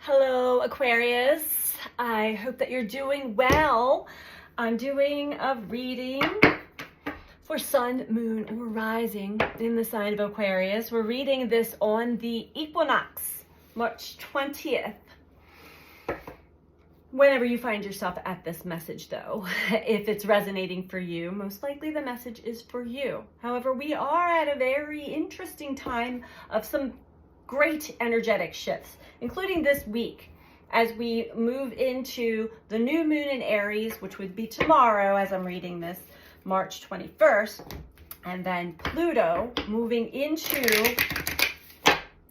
Hello, Aquarius. I hope that you're doing well. I'm doing a reading for Sun, Moon, or Rising in the sign of Aquarius. We're reading this on the equinox, March 20th. Whenever you find yourself at this message, though, if it's resonating for you, most likely the message is for you. However, we are at a very interesting time of some great energetic shifts, including this week as we move into the new moon in Aries, which would be tomorrow as I'm reading this, March 21st, and then Pluto moving into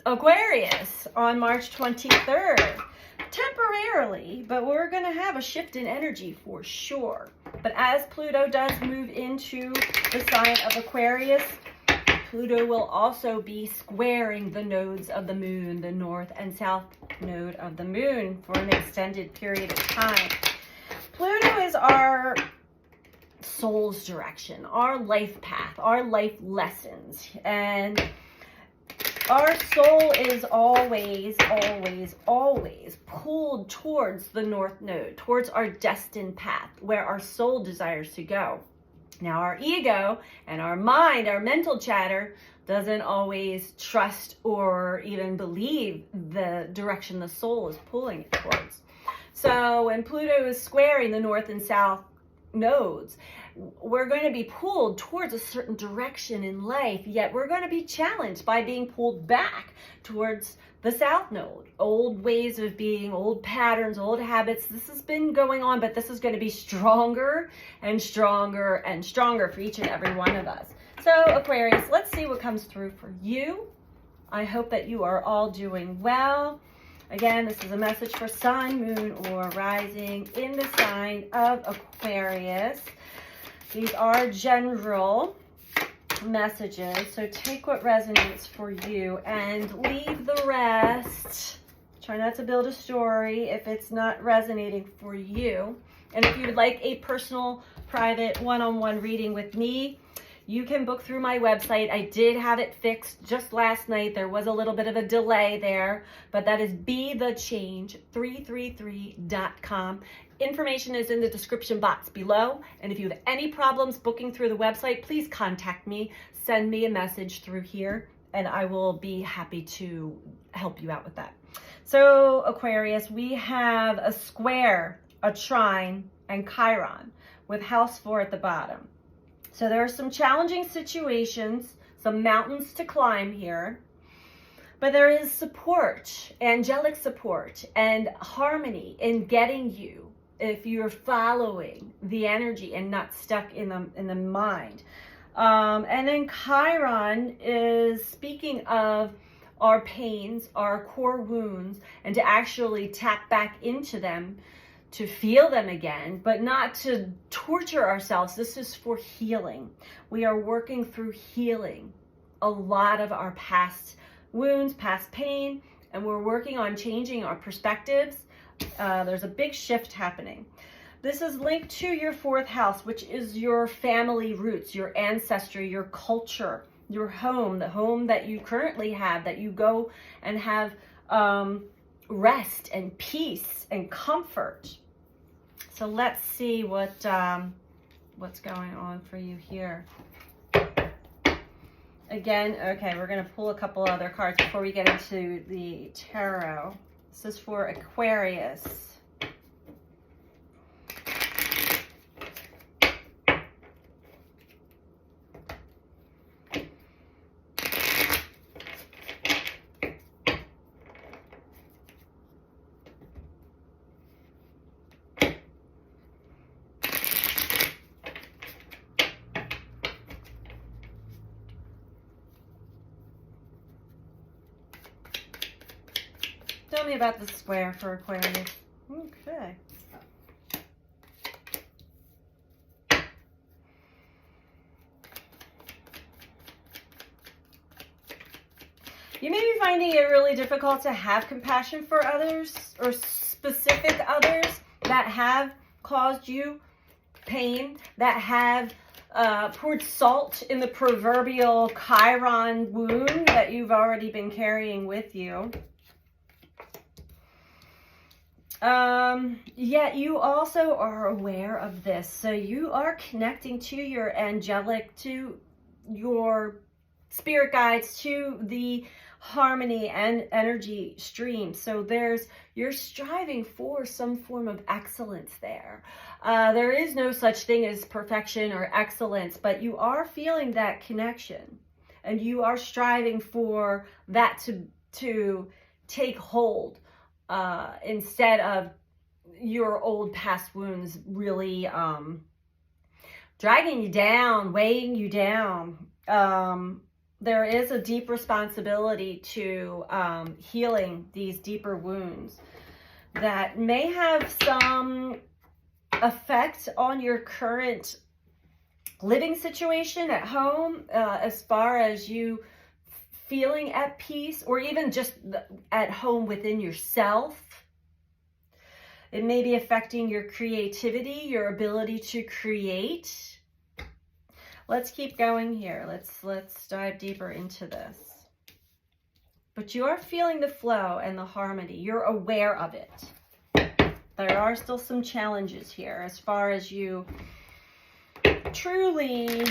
Aquarius on March 23rd. Temporarily, but we're going to have a shift in energy for sure. But as Pluto does move into the sign of Aquarius, Pluto will also be squaring the nodes of the moon, the north and south node of the moon, for an extended period of time. Pluto is our soul's direction, our life path, our life lessons, and our soul is always pulled towards the north node, towards our destined path, where our soul desires to go. Now, our ego and our mind, our mental chatter, doesn't always trust or even believe the direction the soul is pulling it towards. So when Pluto is squaring the north and south nodes, we're going to be pulled towards a certain direction in life, yet we're going to be challenged by being pulled back towards the south node. Old ways of being, old patterns, old habits. This has been going on, but this is going to be stronger and stronger and stronger for each and every one of us. So Aquarius, let's see what comes through for you. I hope that you are all doing well. Again, this is a message for Sun, Moon, or Rising in the sign of Aquarius. These are general messages, so take what resonates for you and leave the rest. Try not to build a story if it's not resonating for you. And if you would like a personal, private, one-on-one reading with me, you can book through my website. I did have it fixed just last night. There was a little bit of a delay there, but that is BeTheChange333.com. Information is in the description box below. And if you have any problems booking through the website, please contact me. Send me a message through here, and I will be happy to help you out with that. So Aquarius, we have a square, a trine, and Chiron with house 4 at the bottom. So there are some challenging situations, some mountains to climb here, but there is support, angelic support, and harmony in getting you if you're following the energy and not stuck in the mind. And then Chiron is speaking of our pains, our core wounds, and to actually tap back into them, to feel them again, but not to torture ourselves. This is for healing. We are working through healing a lot of our past wounds, past pain, and we're working on changing our perspectives. There's a big shift happening. This is linked to your 4th house, which is your family roots, your ancestry, your culture, your home, the home that you currently have, that you go and have rest and peace and comfort. So let's see what's going on for you here. Again, okay, we're going to pull a couple other cards before we get into the tarot. This is for Aquarius. Tell me about the square for Aquarius. Okay. You may be finding it really difficult to have compassion for others, or specific others that have caused you pain, that have poured salt in the proverbial Chiron wound that you've already been carrying with you. Yet you also are aware of this. So you are connecting to your angelic, to your spirit guides, to the harmony and energy stream. So you're striving for some form of excellence there. There is no such thing as perfection or excellence, but you are feeling that connection, and you are striving for that to take hold, instead of your old past wounds really dragging you down, weighing you down. There is a deep responsibility to healing these deeper wounds that may have some effect on your current living situation at home, as far as you feeling at peace, or even just at home within yourself. It may be affecting your creativity, your ability to create. Let's keep going here. Let's dive deeper into this. But you are feeling the flow and the harmony. You're aware of it. There are still some challenges here as far as you truly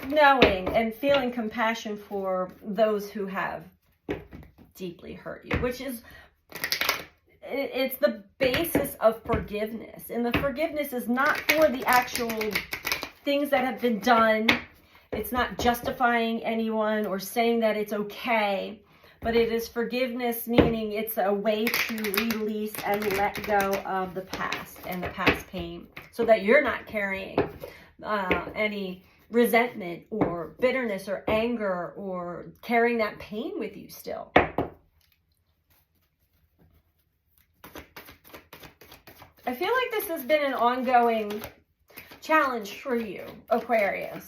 knowing and feeling compassion for those who have deeply hurt you, which is, it's the basis of forgiveness. And the forgiveness is not for the actual things that have been done. It's not justifying anyone or saying that it's okay, but it is forgiveness, meaning it's a way to release and let go of the past and the past pain, so that you're not carrying any resentment or bitterness or anger, or carrying that pain with you still. I feel like this has been an ongoing challenge for you, Aquarius.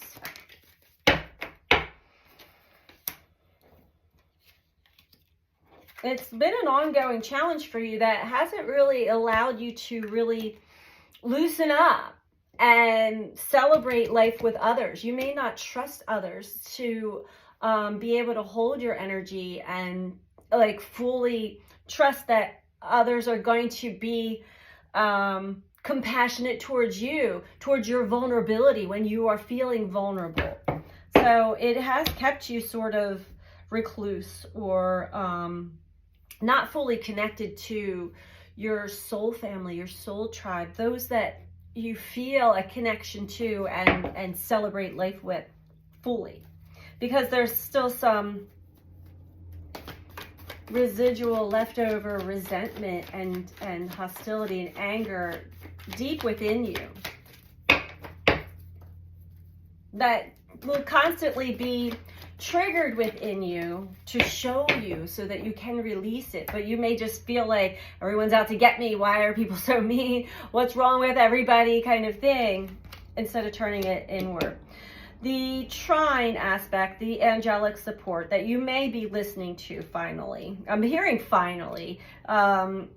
It's been an ongoing challenge for you that hasn't really allowed you to really loosen up and celebrate life with others. You may not trust others to be able to hold your energy and like fully trust that others are going to be compassionate towards you, towards your vulnerability when you are feeling vulnerable. So it has kept you sort of recluse, or not fully connected to your soul family, your soul tribe, those that you feel a connection to and celebrate life with fully, because there's still some residual leftover resentment and hostility and anger deep within you that will constantly be triggered within you to show you so that you can release it. But you may just feel like everyone's out to get me. Why are people so mean? What's wrong with everybody, kind of thing, instead of turning it inward. The trine aspect, the angelic support that you may be listening to finally, I'm hearing finally,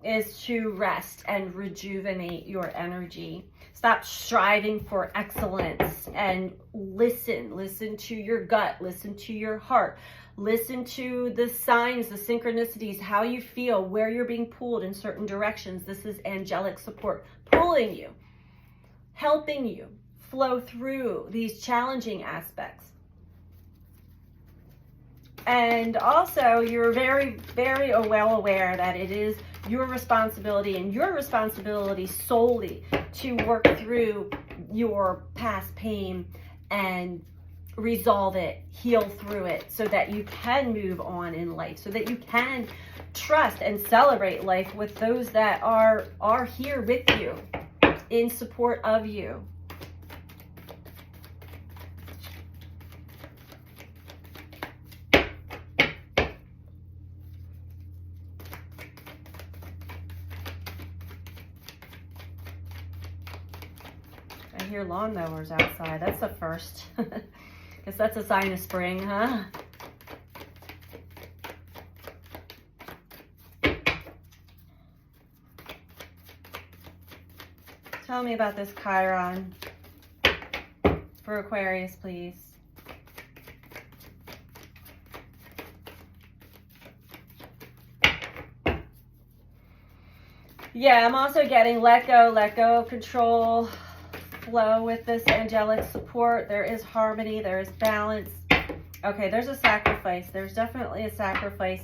is to rest and rejuvenate your energy. Stop striving for excellence and listen to your gut, listen to your heart, listen to the signs, the synchronicities, how you feel, where you're being pulled in certain directions. This is angelic support, pulling you, helping you flow through these challenging aspects. And also, you're very, very well aware that it is your responsibility, and your responsibility solely, to work through your past pain and resolve it, heal through it, so that you can move on in life, so that you can trust and celebrate life with those that are here with you, in support of you. I hear lawnmowers outside. That's the first. Guess that's a sign of spring, huh? Tell me about this Chiron for Aquarius, please. Yeah, I'm also getting let go, control, flow with this angelic support. There is harmony, there is balance. Okay, there's a sacrifice. There's definitely a sacrifice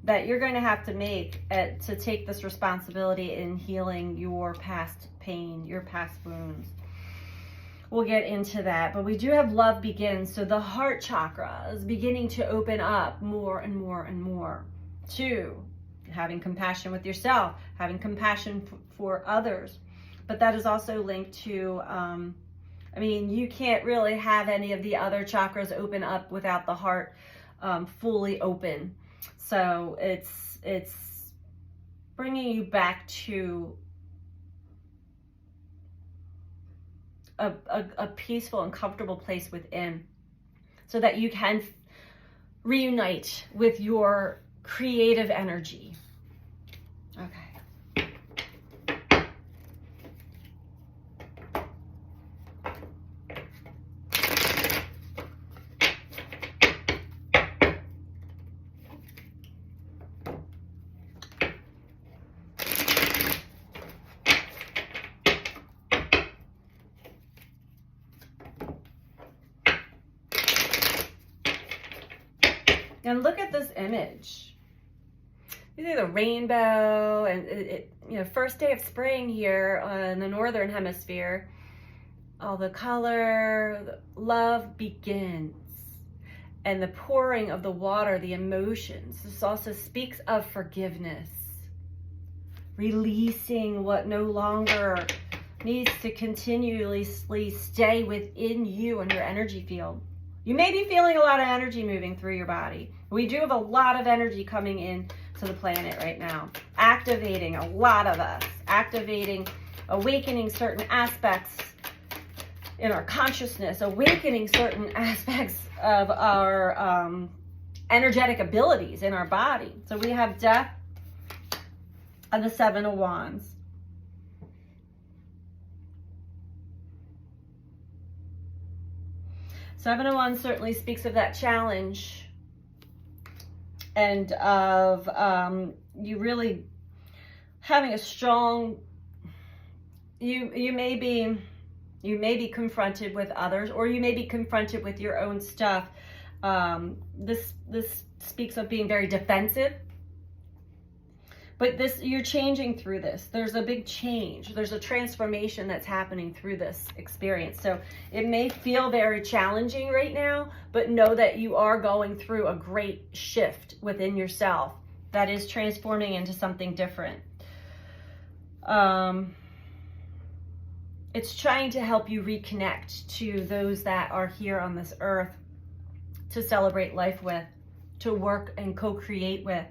that you're going to have to make to take this responsibility in healing your past pain, your past wounds. We'll get into that, but we do have love begins. So the heart chakra is beginning to open up more and more and more to having compassion with yourself, having compassion for others. But that is also linked to, I mean, you can't really have any of the other chakras open up without the heart fully open. So it's bringing you back to a peaceful and comfortable place within, so that you can reunite with your creative energy. Okay. And look at this image. You see the rainbow, and you know, first day of spring here in the northern hemisphere. All the color, love begins, and the pouring of the water, the emotions. This also speaks of forgiveness, releasing what no longer needs to continuously stay within you and your energy field. You may be feeling a lot of energy moving through your body. We do have a lot of energy coming in to the planet right now, activating a lot of us, activating, awakening certain aspects in our consciousness, awakening certain aspects of our energetic abilities in our body. So we have death and the Seven of Wands. Seven of Wands certainly speaks of that challenge and of you really having a strong, you may be confronted with others, or you may be confronted with your own stuff. This speaks of being very defensive. But you're changing through this. There's a big change. There's a transformation that's happening through this experience. So it may feel very challenging right now, but know that you are going through a great shift within yourself that is transforming into something different. It's trying to help you reconnect to those that are here on this earth to celebrate life with, to work and co-create with.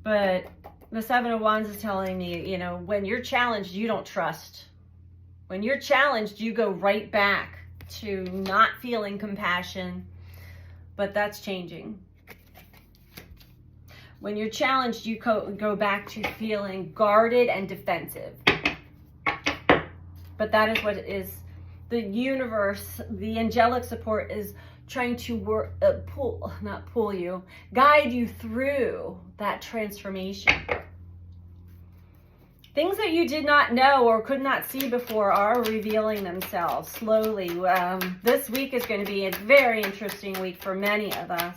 But the Seven of Wands is telling me, you know, when you're challenged, you don't trust. When you're challenged, you go right back to not feeling compassion, but that's changing. When you're challenged, you go back to feeling guarded and defensive. But that is what it is. The universe, the angelic support is trying to guide you through that transformation. Things that you did not know or could not see before are revealing themselves slowly. This week is going to be a very interesting week for many of us,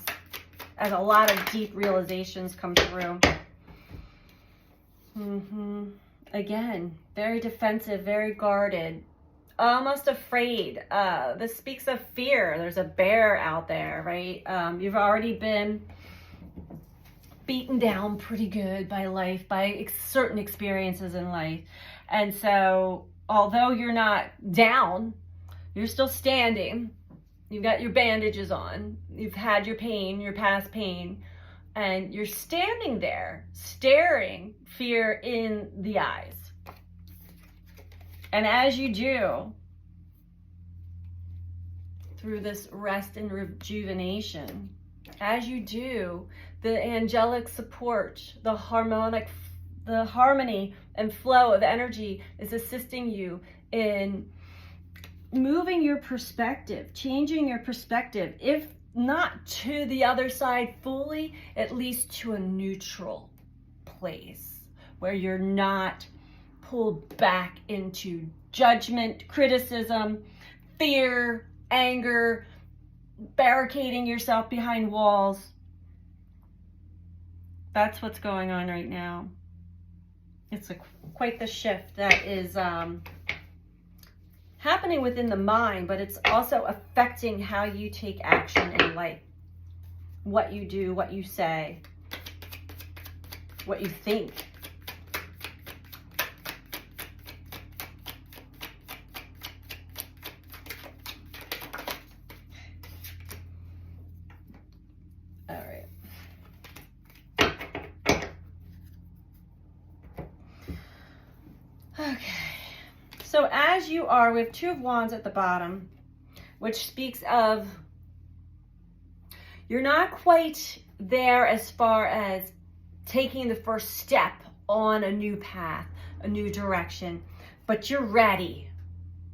as a lot of deep realizations come through. Again, very defensive, very guarded. Almost afraid. This speaks of fear. There's a bear out there, right? You've already been beaten down pretty good by life, by certain experiences in life. And so, although you're not down, you're still standing. You've got your bandages on. You've had your pain, your past pain, and you're standing there, staring fear in the eyes. And as you do, through this rest and rejuvenation, as you do, the angelic support, the harmony and flow of energy is assisting you in moving your perspective, changing your perspective, if not to the other side fully, at least to a neutral place, where you're not pulled back into judgment, criticism, fear, anger, barricading yourself behind walls. That's what's going on right now. It's quite the shift that is happening within the mind, but it's also affecting how you take action in life. What you do, what you say, what you think. All right. Okay. So as you are with Two of Wands at the bottom, which speaks of you're not quite there as far as taking the first step on a new path, a new direction, but you're ready.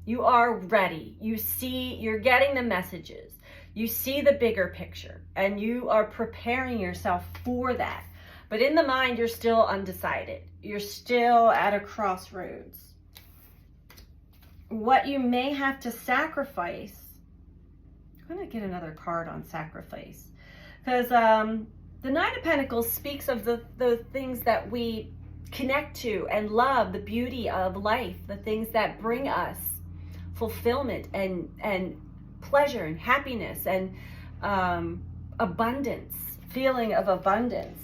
You are ready. You see, you're getting the messages. You see the bigger picture, and you are preparing yourself for that. But in the mind, you're still undecided. You're still at a crossroads. What you may have to sacrifice, I'm going to get another card on sacrifice, because the Nine of Pentacles speaks of the things that we connect to and love, the beauty of life, the things that bring us fulfillment and pleasure and happiness and abundance, feeling of abundance.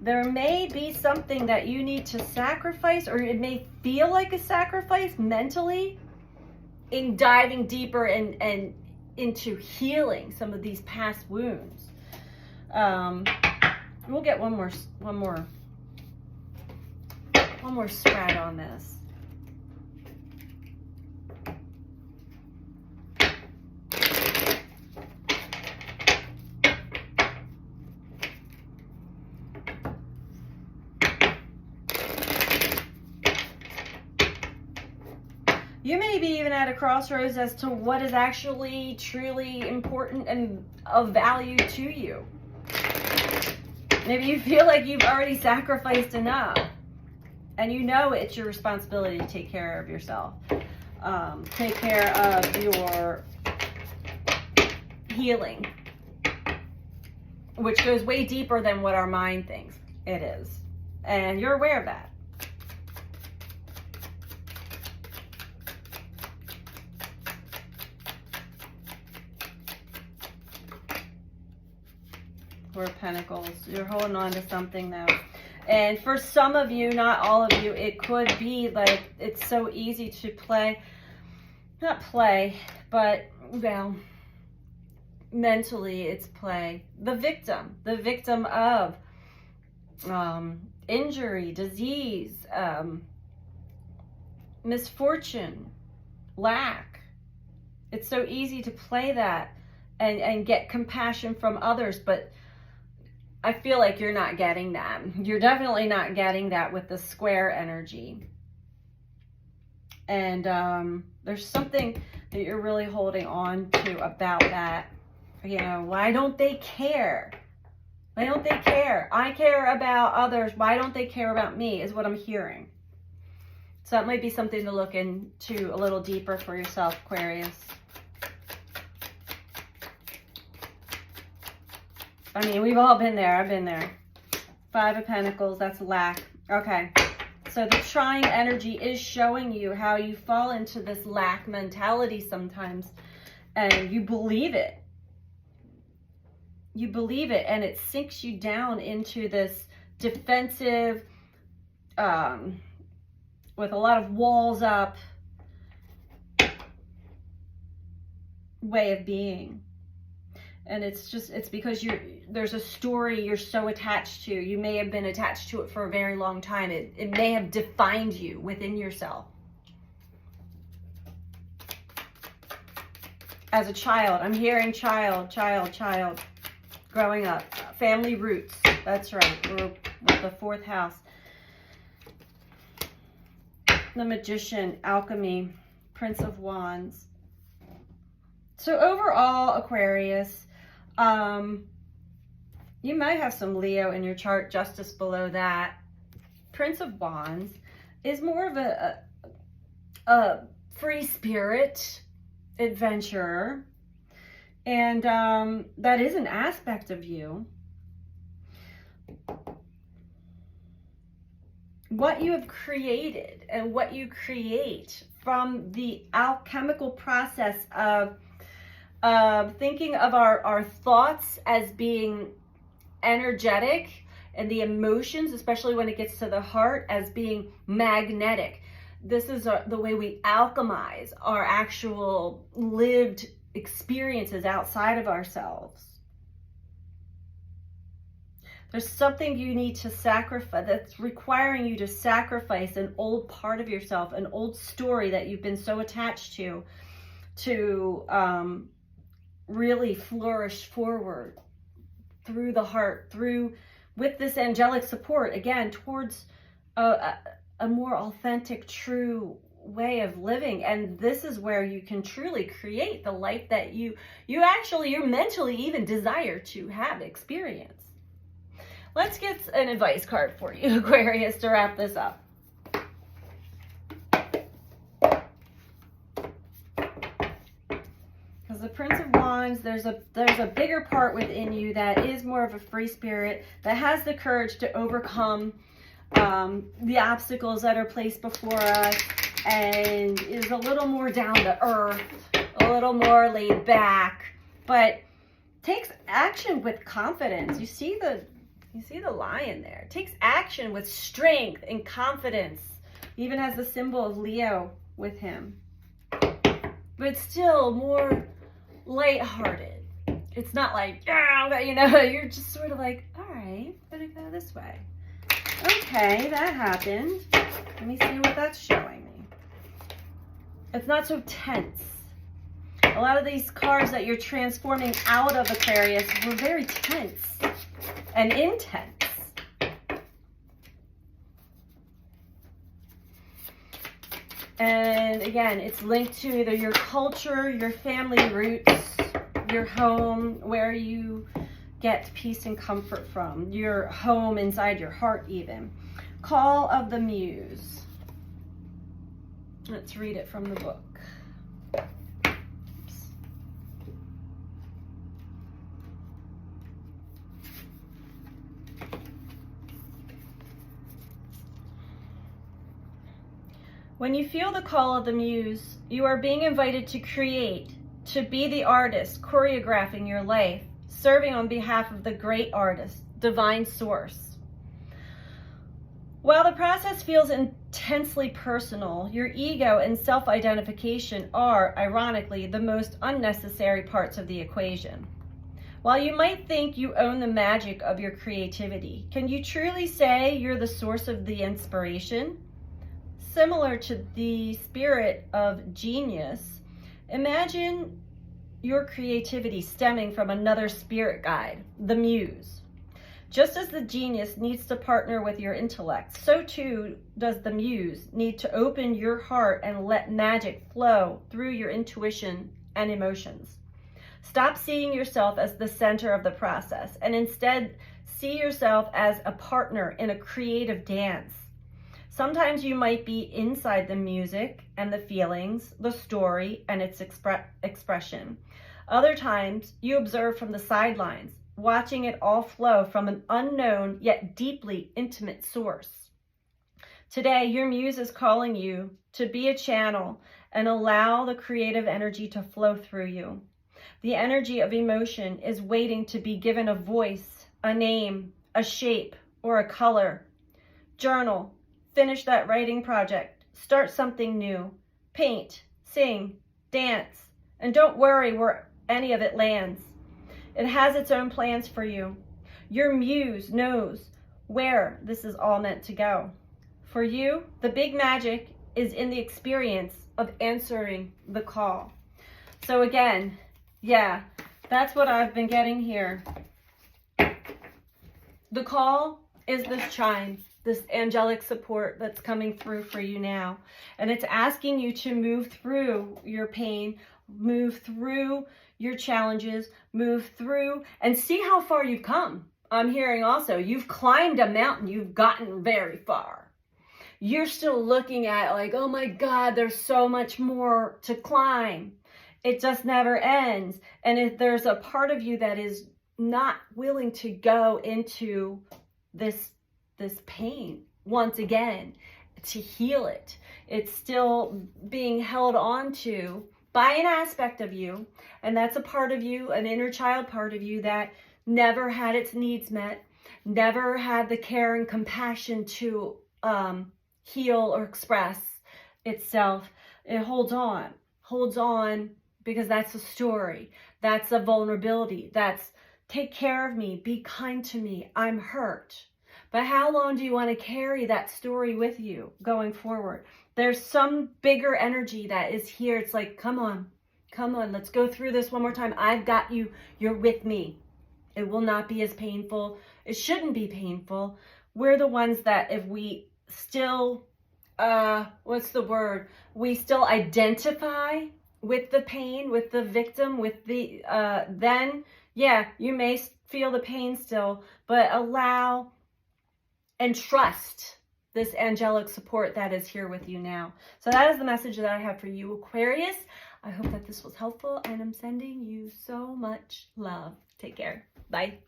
There may be something that you need to sacrifice, or it may feel like a sacrifice mentally in diving deeper and into healing some of these past wounds. We'll get one more spread on this. You may be even at a crossroads as to what is actually truly important and of value to you. Maybe you feel like you've already sacrificed enough, and you know it's your responsibility to take care of yourself. Take care of your healing, which goes way deeper than what our mind thinks it is. And you're aware of that. Four of Pentacles. You're holding on to something though. And for some of you, not all of you, it could be like it's so easy to play, not play, but, well, mentally it's play. The victim of injury, disease, misfortune, lack. It's so easy to play that and get compassion from others, but I feel like you're not getting that. You're definitely not getting that with the square energy. And there's something that you're really holding on to about that. You know, why don't they care? Why don't they care? I care about others. Why don't they care about me is what I'm hearing. So that might be something to look into a little deeper for yourself, Aquarius. I mean, we've all been there. I've been there. Five of Pentacles, that's lack. Okay. So the trine energy is showing you how you fall into this lack mentality sometimes. And you believe it. You believe it. And it sinks you down into this defensive, with a lot of walls up way of being. And it's because there's a story you're so attached to. You may have been attached to it for a very long time. It may have defined you within yourself. As a child, I'm hearing child, growing up. Family roots, that's right. We're with the fourth house. The Magician, Alchemy, Prince of Wands. So overall, Aquarius, you might have some Leo in your chart, Justice below that. Prince of Wands is more of a free spirit, adventurer, and that is an aspect of you. What you have created and what you create from the alchemical process of thinking of our thoughts as being energetic, and the emotions, especially when it gets to the heart, as being magnetic. This is the way we alchemize our actual lived experiences outside of ourselves. There's something you need to sacrifice, that's requiring you to sacrifice an old part of yourself, an old story that you've been so attached to really flourish forward through the heart, with this angelic support, again, towards a more authentic, true way of living. And this is where you can truly create the life that you mentally even desire to have, experience. Let's get an advice card for you, Aquarius, to wrap this up. Because the Prince of Wands, there's a bigger part within you that is more of a free spirit, that has the courage to overcome the obstacles that are placed before us, and is a little more down to earth, a little more laid back, but takes action with confidence. You see the lion there. Takes action with strength and confidence. Even has the symbol of Leo with him. But still more lighthearted. It's not like, you're just sort of like, all right, better go this way. Okay, that happened. Let me see what that's showing me. It's not so tense. A lot of these cards that you're transforming out of, Aquarius, were very tense and intense. And again, it's linked to either your culture, your family roots, your home, where you get peace and comfort from, your home inside your heart even. Call of the Muse. Let's read it from the book. When you feel the call of the Muse, you are being invited to create, to be the artist, choreographing your life, serving on behalf of the great artist, divine source. While the process feels intensely personal, your ego and self-identification are, ironically, the most unnecessary parts of the equation. While you might think you own the magic of your creativity, can you truly say you're the source of the inspiration? Similar to the spirit of genius, imagine your creativity stemming from another spirit guide, the Muse. Just as the genius needs to partner with your intellect, so too does the Muse need to open your heart and let magic flow through your intuition and emotions. Stop seeing yourself as the center of the process and instead see yourself as a partner in a creative dance. Sometimes you might be inside the music and the feelings, the story and its expression. Other times you observe from the sidelines, watching it all flow from an unknown yet deeply intimate source. Today, your Muse is calling you to be a channel and allow the creative energy to flow through you. The energy of emotion is waiting to be given a voice, a name, a shape, or a color. Journal. Finish that writing project, start something new, paint, sing, dance, and don't worry where any of it lands. It has its own plans for you. Your Muse knows where this is all meant to go. For you, the big magic is in the experience of answering the call. So again, yeah, that's what I've been getting here. The call is this chime, this angelic support that's coming through for you now. And it's asking you to move through your pain, move through your challenges, move through and see how far you've come. I'm hearing also, you've climbed a mountain, you've gotten very far. you're still looking at like, oh my God, there's so much more to climb. It just never ends. And if there's a part of you that is not willing to go into this pain once again, to heal it, it's still being held on to by an aspect of you, and that's a part of you, an inner child part of you that never had its needs met, never had the care and compassion to heal or express itself. It holds on because that's a story, that's a vulnerability, that's take care of me, be kind to me, I'm hurt. But how long do you want to carry that story with you going forward? There's some bigger energy that is here. It's like, come on, let's go through this one more time. I've got you. You're with me. It will not be as painful. It shouldn't be painful. We're the ones that if we still, what's the word? We still identify with the pain, with the victim, with the, then, yeah, you may feel the pain still, but allow and trust this angelic support that is here with you now. So that is the message that I have for you, Aquarius. I hope that this was helpful, and I'm sending you so much love. Take care. Bye.